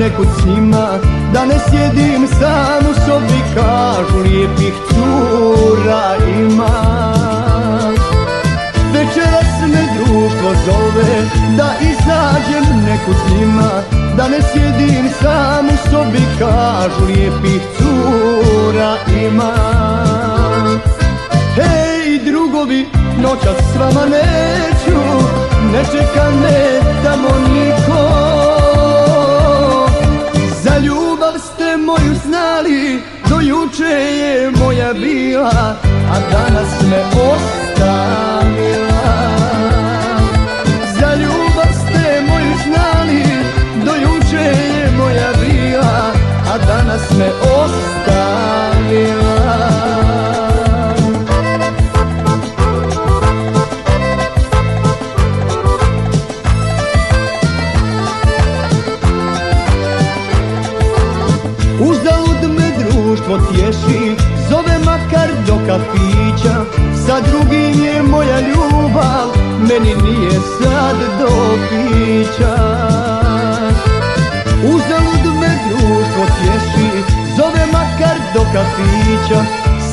nekud s njima, da ne sjedim sam u sobi, kažu lijepih cura ima. Večeras me društvo zove, da izađem nekud s njima, da ne sjedim sam u sobi, kažu lijepih cura ima. Hej drugovi, noćas s vama neću, ne čeka me tamo niko. Za ljubav ste moju znali, do juče je moja bila, a danas me ostavila. Za ljubav ste moju znali, do juče je moja bila, a danas me ostavila. Uzalud me društvo tješi, zove makar do kafića, sa drugim je moja ljubav, meni nije sad do pića. Uzalud me društvo tješi, zove makar do kafića,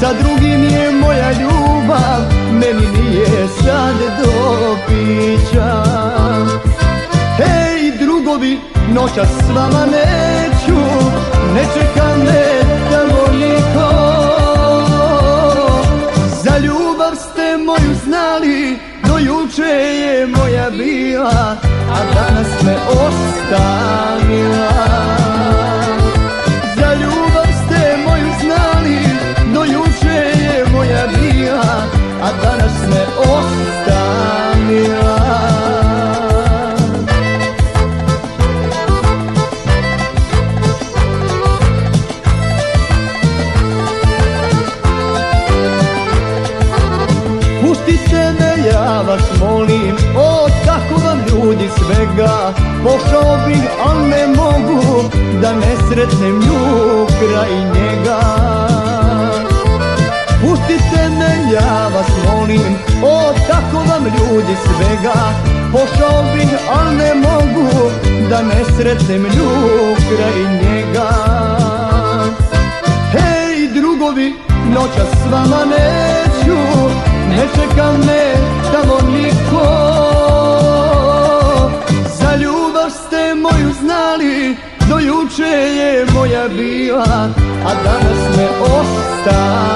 sa drugim je moja ljubav, meni nije sad do pića. Hej drugovi, noćas s vama neću, ne čeka me tamo niko. Za ljubav ste moju znali, do juče je moja bila, a danas me ostavila. Za ljubav ste moju znali, do juče je moja bila, a danas me ostavila. Pustite me, ja vas molim, o tako vam ljudi svega, pošao bih, al ne mogu, da ne sretnem nju kraj njega. Pustite me, ja vas molim, o tako vam ljudi svega, pošao bih, al ne mogu, da ne sretnem nju kraj njega. Hej drugovi, noćas s vama neću, ne čeka me tamo niko. Za ljubav ste moju znali, do juče je moja bila, a danas me ostavila.